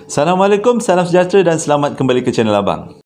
Assalamualaikum, salam sejahtera dan selamat kembali ke channel Abang.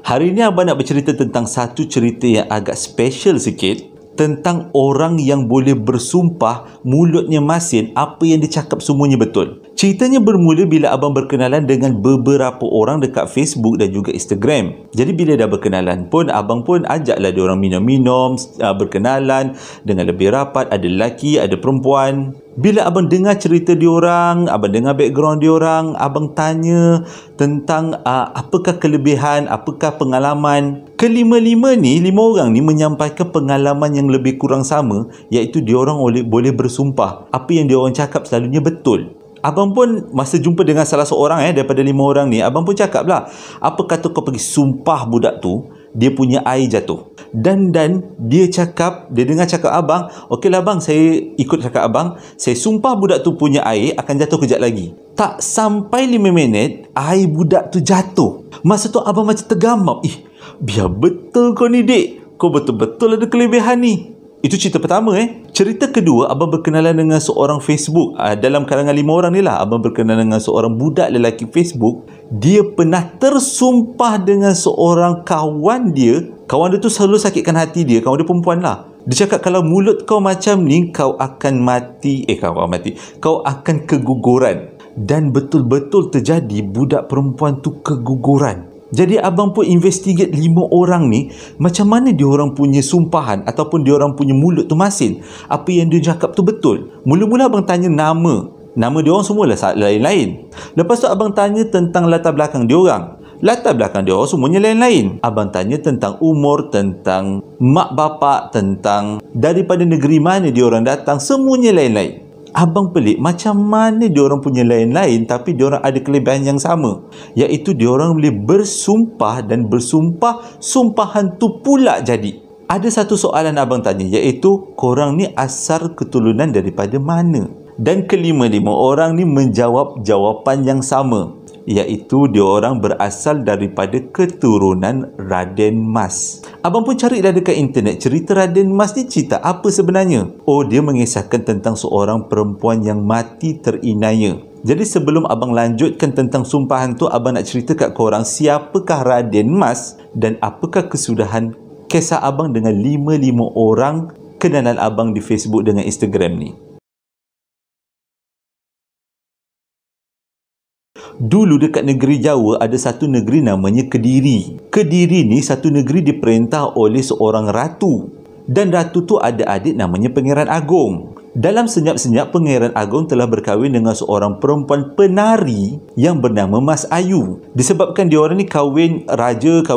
Hari ini Abang nak bercerita tentang satu cerita yang agak special sikit, tentang orang yang boleh bersumpah mulutnya masin apa yang dia cakap semuanya betul. Ceritanya bermula bila Abang berkenalan dengan beberapa orang dekat Facebook dan juga Instagram. Jadi bila dah berkenalan pun, Abang pun ajaklah dia orang minum-minum, berkenalan dengan lebih rapat, ada lelaki, ada perempuan. Bila Abang dengar cerita diorang, Abang dengar background diorang, Abang tanya tentang apakah kelebihan, apakah pengalaman. Kelima-lima ni, 5 orang ni menyampaikan pengalaman yang lebih kurang sama, iaitu diorang boleh bersumpah apa yang diorang cakap selalunya betul. Abang pun masa jumpa dengan salah seorang daripada 5 orang ni, Abang pun cakap lah, apa kata kau pergi sumpah budak tu dia punya air jatuh. Dan dia dengar cakap Abang, okeylah Abang, saya ikut cakap Abang, saya sumpah budak tu punya air akan jatuh kejap lagi. Tak sampai 5 minit, air budak tu jatuh. Masa tu Abang macam tergamam. Biar betul kau ni dek, kau betul-betul ada kelebihan ni. Itu cerita pertama. Cerita kedua, Abang berkenalan dengan seorang Facebook. Dalam kalangan 5 orang ni lah, Abang berkenalan dengan seorang budak lelaki Facebook. Dia pernah tersumpah dengan seorang kawan dia. Kawan dia tu selalu sakitkan hati dia. Kawan dia perempuan lah. Dia cakap kalau mulut kau macam ni, kau akan mati. Kau akan keguguran. Dan betul-betul terjadi, budak perempuan tu keguguran. Jadi Abang pun investigate 5 orang ni, macam mana diorang punya sumpahan ataupun diorang punya mulut tu masin. Apa yang dia cakap tu betul. Mula-mula Abang tanya nama diorang semua lah lain-lain. Lepas tu Abang tanya tentang latar belakang diorang. Latar belakang diorang semuanya lain-lain. Abang tanya tentang umur, tentang mak bapak, tentang daripada negeri mana diorang datang, semuanya lain-lain. Abang pelik macam mana diorang punya lain-lain tapi diorang ada kelebihan yang sama, iaitu diorang boleh bersumpah dan bersumpah sumpahan tu pula jadi. Ada satu soalan Abang tanya, iaitu korang ni asal keturunan daripada mana? Dan kelima-lima orang ni menjawab jawapan yang sama, iaitu diorang berasal daripada keturunan Raden Mas. Abang pun carilah dekat internet, cerita Raden Mas ni cerita apa sebenarnya? Dia mengisahkan tentang seorang perempuan yang mati terinaya. Jadi sebelum Abang lanjutkan tentang sumpahan tu, Abang nak cerita kat korang siapakah Raden Mas dan apakah kesudahan kisah Abang dengan 5 orang kenalan Abang di Facebook dengan Instagram ni. Dulu dekat negeri Jawa ada satu negeri namanya Kediri. Kediri ni satu negeri diperintah oleh seorang ratu. Dan ratu tu ada adik namanya Pangeran Agong. Dalam senyap-senyap, Pangeran Agong telah berkahwin dengan seorang perempuan penari yang bernama Mas Ayu. Disebabkan diorang ni kahwin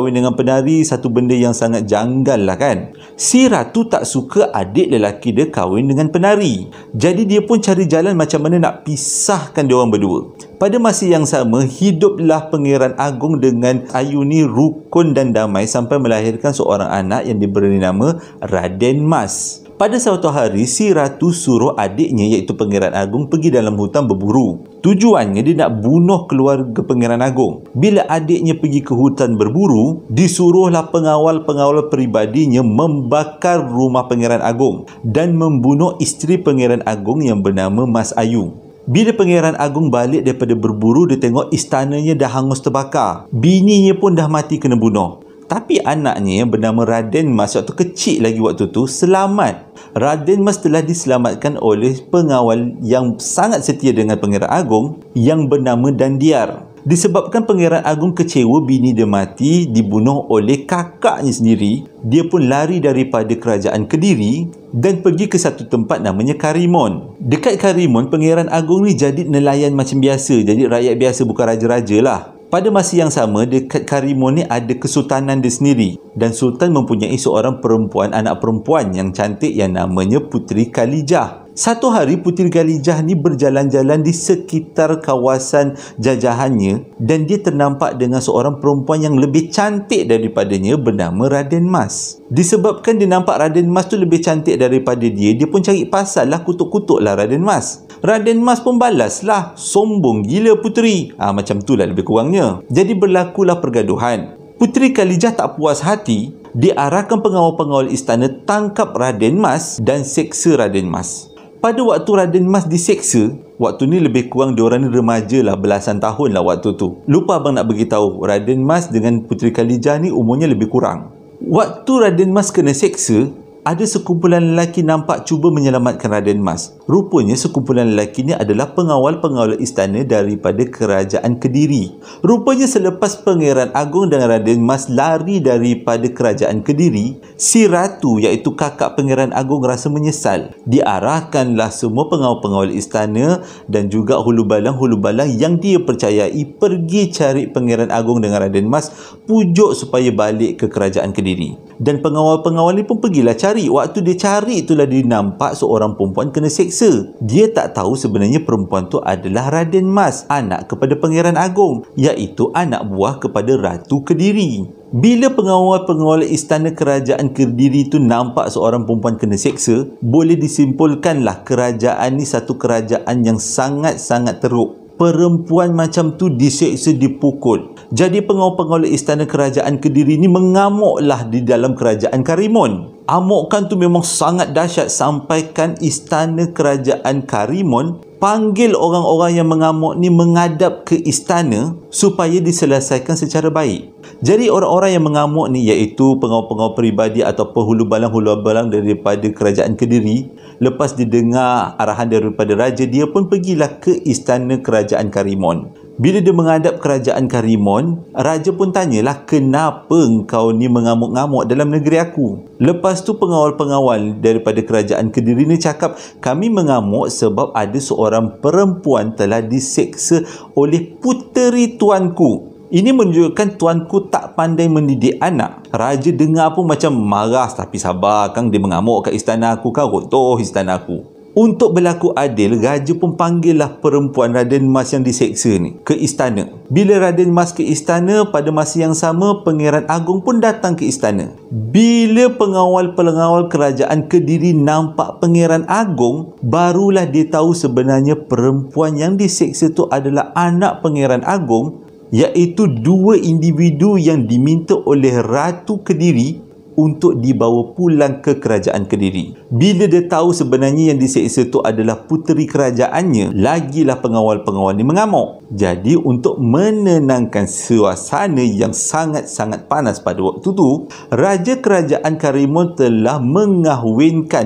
dengan penari, satu benda yang sangat janggal lah kan. Si ratu tak suka adik lelaki dia kahwin dengan penari. Jadi dia pun cari jalan macam mana nak pisahkan diorang berdua. Pada masa yang sama, hiduplah Pangeran Agong dengan Ayu ni rukun dan damai sampai melahirkan seorang anak yang diberi nama Raden Mas. Pada suatu hari, si ratu suruh adiknya iaitu Pangeran Agong pergi dalam hutan berburu. Tujuannya dia nak bunuh keluarga Pangeran Agong. Bila adiknya pergi ke hutan berburu, disuruhlah pengawal-pengawal peribadinya membakar rumah Pangeran Agong dan membunuh isteri Pangeran Agong yang bernama Mas Ayu. Bila Pangeran Agong balik daripada berburu, dia tengok istananya dah hangus terbakar. Bininya pun dah mati kena bunuh. Tapi anaknya yang bernama Raden Mas, waktu kecil lagi waktu tu, selamat. Raden Mas telah diselamatkan oleh pengawal yang sangat setia dengan Pangeran Agong yang bernama Dandiar. Disebabkan Pangeran Agong kecewa bini dia mati, dibunuh oleh kakaknya sendiri, dia pun lari daripada kerajaan Kediri dan pergi ke satu tempat namanya Karimon. Dekat Karimon, Pangeran Agong ni jadi nelayan macam biasa, jadi rakyat biasa, bukan raja-raja lah. Pada masa yang sama, dekat Karimon ni ada kesultanan dia sendiri. Dan sultan mempunyai seorang anak perempuan yang cantik yang namanya Puteri Kalijah. Satu hari Puteri Kalijah ni berjalan-jalan di sekitar kawasan jajahannya dan dia ternampak dengan seorang perempuan yang lebih cantik daripadanya bernama Raden Mas. Disebabkan dia nampak Raden Mas tu lebih cantik daripada dia pun cari pasal lah, kutuk-kutuklah Raden Mas. Raden Mas pun balaslah, sombong gila puteri. Macam tu lah lebih kurangnya. Jadi berlakulah pergaduhan. Puteri Kalijah tak puas hati, diarahkan pengawal-pengawal istana tangkap Raden Mas dan seksa Raden Mas. Pada waktu Raden Mas diseksa, waktu ni lebih kurang diorang ni remaja lah, belasan tahun lah waktu tu. Lupa abang nak beritahu, Raden Mas dengan Puteri Khalijah ni umurnya lebih kurang. Waktu Raden Mas kena seksa, ada sekumpulan lelaki nampak cuba menyelamatkan Raden Mas. Rupanya sekumpulan lelaki ni adalah pengawal-pengawal istana daripada kerajaan Kediri. Rupanya selepas Pangeran Agong dan Raden Mas lari daripada kerajaan Kediri, si Ratu iaitu kakak Pangeran Agong rasa menyesal. Diarahkanlah semua pengawal-pengawal istana dan juga hulu balang yang dia percayai pergi cari Pangeran Agong dengan Raden Mas, pujuk supaya balik ke kerajaan Kediri. Dan pengawal-pengawal ni pun pergilah cari. Waktu dia cari itulah dia nampak seorang perempuan kena seksa. Dia tak tahu sebenarnya perempuan tu adalah Raden Mas, anak kepada Pangeran Agong, iaitu anak buah kepada Ratu Kediri. Bila pengawal-pengawal istana kerajaan Kediri tu nampak seorang perempuan kena seksa, boleh disimpulkanlah kerajaan ni satu kerajaan yang sangat-sangat teruk. Perempuan macam tu diseksa, dipukul. Jadi pengawal-pengawal istana kerajaan Kediri ni mengamuklah di dalam kerajaan Karimun. Amukan tu memang sangat dahsyat sampaikan istana kerajaan Karimun panggil orang-orang yang mengamuk ni menghadap ke istana supaya diselesaikan secara baik. Jadi orang-orang yang mengamuk ni iaitu pengawal-pengawal peribadi ataupun hulu balang daripada kerajaan Kediri, lepas didengar arahan daripada raja, dia pun pergilah ke istana kerajaan Karimun. Bila dia menghadap kerajaan Karimun, raja pun tanyalah, kenapa engkau ni mengamuk-ngamuk dalam negeri aku? Lepas tu pengawal-pengawal daripada kerajaan Kediri ni cakap, kami mengamuk sebab ada seorang perempuan telah diseksa oleh puteri tuanku. Ini menunjukkan tuanku tak pandai mendidik anak. Raja dengar pun macam marah, tapi sabar kang, dia mengamuk kat istana aku, kau runtuh istana aku. Untuk berlaku adil, raja pun panggillah perempuan Raden Mas yang diseksa ni ke istana. Bila Raden Mas ke istana, pada masa yang sama Pangeran Agong pun datang ke istana. Bila pengawal-pengawal kerajaan Kediri nampak Pangeran Agong, barulah dia tahu sebenarnya perempuan yang diseksa tu adalah anak Pangeran Agong, iaitu dua individu yang diminta oleh Ratu Kediri untuk dibawa pulang ke kerajaan Kediri. Bila dia tahu sebenarnya yang diseksa itu adalah puteri kerajaannya, lagilah pengawal-pengawal ni mengamuk. Jadi untuk menenangkan suasana yang sangat-sangat panas pada waktu tu, Raja Kerajaan Karimun telah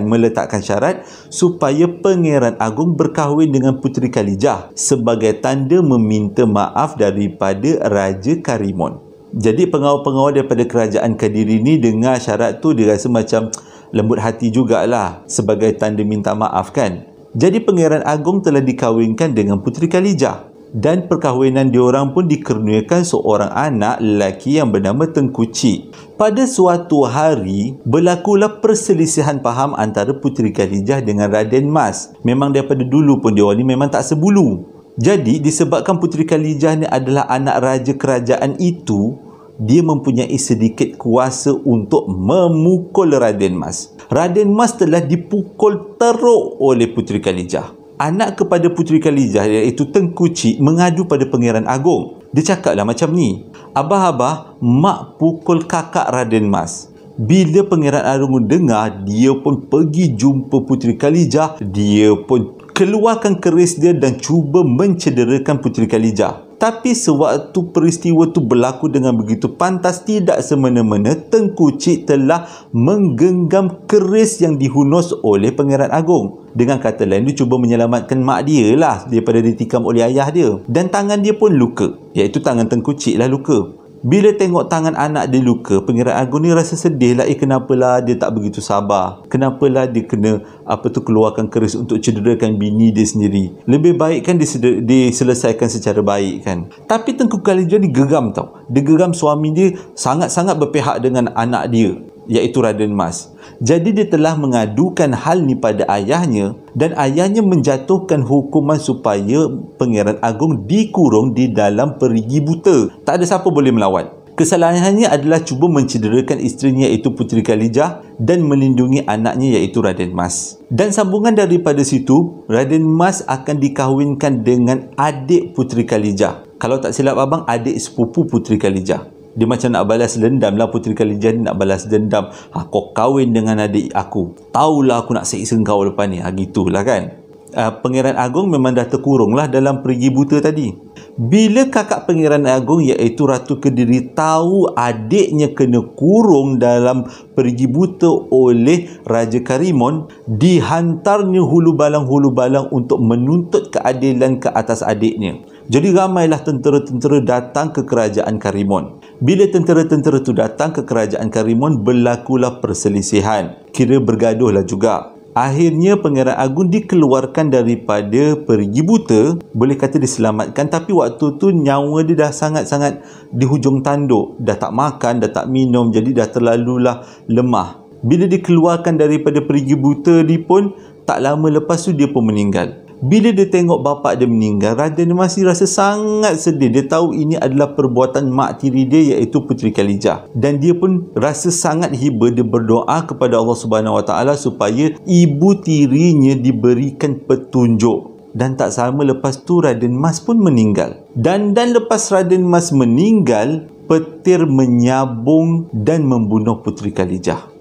meletakkan syarat supaya Pangeran Agong berkahwin dengan Puteri Khalijah sebagai tanda meminta maaf daripada Raja Karimun. Jadi pengawal-pengawal daripada kerajaan Kediri ni dengar syarat tu, dia rasa macam lembut hati jugalah sebagai tanda minta maaf kan. Jadi Pangeran Agong telah dikahwinkan dengan Puteri Khalijah dan perkahwinan diorang pun dikurniakan seorang anak lelaki yang bernama Tengku Cik. Pada suatu hari berlakulah perselisihan faham antara Puteri Khalijah dengan Raden Mas. Memang daripada dulu pun diorang ni memang tak sebulu. Jadi disebabkan Puteri Khalijah ni adalah anak raja kerajaan itu, dia mempunyai sedikit kuasa untuk memukul Raden Mas. Raden Mas telah dipukul teruk oleh Puteri Khalijah. Anak kepada Puteri Khalijah iaitu Tengku Cik mengadu pada Pangeran Agong. Dia cakaplah macam ni, abah-abah, mak pukul kakak Raden Mas. Bila Pangeran Agong dengar, dia pun pergi jumpa Puteri Khalijah. Dia pun keluarkan keris dia dan cuba mencederakan Puteri Khalijah. Tapi sewaktu peristiwa tu berlaku dengan begitu pantas, tidak semena-mena Tengku Cik telah menggenggam keris yang dihunus oleh Pangeran Agong. Dengan kata lain, dia cuba menyelamatkan mak dia lah daripada ditikam oleh ayah dia. Dan tangan dia pun luka, iaitu tangan Tengku Cik lah luka. Bila tengok tangan anak dia luka, Pangeran Agong ni rasa sedih lah. Kenapalah dia tak begitu sabar? Kenapalah dia kena keluarkan keris untuk cederakan bini dia sendiri? Lebih baik kan diselesaikan secara baik kan? Tapi Tengku Khalijah ni geram tau. Dia geram suami dia sangat-sangat berpihak dengan anak dia, iaitu Raden Mas. Jadi dia telah mengadukan hal ni pada ayahnya dan ayahnya menjatuhkan hukuman supaya Pangeran Agong dikurung di dalam perigi buta. Tak ada siapa boleh melawan. Kesalahannya adalah cuba mencederakan isterinya iaitu Puteri Khalijah dan melindungi anaknya iaitu Raden Mas. Dan sambungan daripada situ, Raden Mas akan dikahwinkan dengan adik Puteri Khalijah. Kalau tak silap abang, adik sepupu Puteri Khalijah. Dia macam nak balas dendam lah. Puteri Khalijah ni nak balas dendam. Kau kahwin dengan adik aku, tahulah aku nak seksa kau lepas ni. Gitulah kan. Pangeran Agong memang dah terkurung lah dalam Perigi Buta tadi. Bila kakak Pangeran Agong iaitu Ratu Kediri tahu adiknya kena kurung dalam Perigi Buta oleh Raja Karimon, dihantarnya hulu balang untuk menuntut keadilan ke atas adiknya. Jadi ramailah tentera-tentera datang ke kerajaan Karimon. Bila tentera-tentera tu datang ke kerajaan Karimon, berlakulah perselisihan. Kira bergaduhlah juga. Akhirnya Pangeran Agung dikeluarkan daripada Perigi Buta, boleh kata diselamatkan, tapi waktu tu nyawa dia dah sangat-sangat di hujung tanduk, dah tak makan, dah tak minum, jadi dah terlalulah lemah. Bila dikeluarkan daripada Perigi Buta ni pun tak lama lepas tu dia pun meninggal. Bila dia tengok bapa dia meninggal, Raden masih rasa sangat sedih. Dia tahu ini adalah perbuatan mak tiri dia iaitu Puteri Khalijah. Dan dia pun rasa sangat hiba. Dia berdoa kepada Allah Subhanahu Wa Taala supaya ibu tirinya diberikan petunjuk. Dan tak sama lepas tu Raden Mas pun meninggal. Dan lepas Raden Mas meninggal, petir menyabung dan membunuh Puteri Khalijah.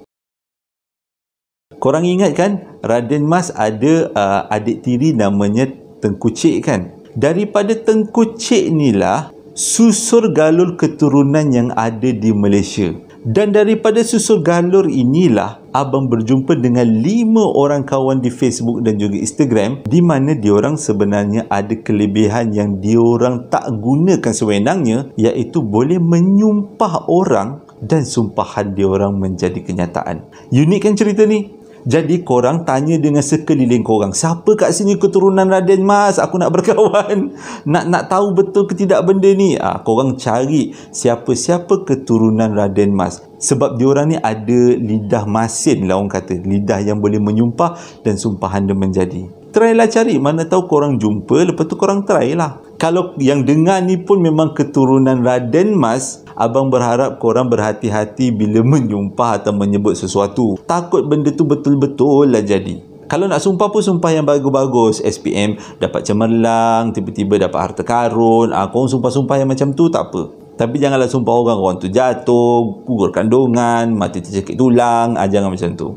Korang ingat kan, Raden Mas ada adik tiri namanya Tengku Cik kan? Daripada Tengku Cik ni lah susur galur keturunan yang ada di Malaysia. Dan daripada susur galur inilah abang berjumpa dengan 5 orang kawan di Facebook dan juga Instagram, di mana diorang sebenarnya ada kelebihan yang diorang tak gunakan sewenangnya, iaitu boleh menyumpah orang dan sumpahan diorang menjadi kenyataan. Unik kan cerita ni? Jadi korang tanya dengan sekeliling korang, siapa kat sini keturunan Raden Mas? Aku nak berkawan. Nak tahu betul ke tidak benda ni? Korang cari siapa-siapa keturunan Raden Mas. Sebab diorang ni ada lidah masin lah orang kata. Lidah yang boleh menyumpah dan sumpahan dia menjadi. Try lah cari, mana tahu korang jumpa, lepas tu korang try lah. Kalau yang dengar ni pun memang keturunan Raden Mas, abang berharap korang berhati-hati bila menyumpah atau menyebut sesuatu. Takut benda tu betul-betul lah jadi. Kalau nak sumpah pun sumpah yang bagus-bagus. SPM dapat cemerlang, tiba-tiba dapat harta karun. Korang sumpah-sumpah yang macam tu tak apa. Tapi janganlah sumpah orang tu jatuh, gugur kandungan, mati tercekik tulang. Jangan macam tu.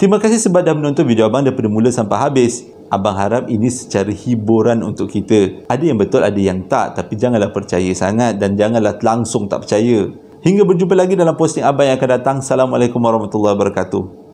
Terima kasih sebab dah menonton video abang daripada mula sampai habis. Abang harap ini secara hiburan untuk kita. Ada yang betul, ada yang tak. Tapi janganlah percaya sangat dan janganlah langsung tak percaya. Hingga berjumpa lagi dalam posting abang yang akan datang. Assalamualaikum warahmatullahi wabarakatuh.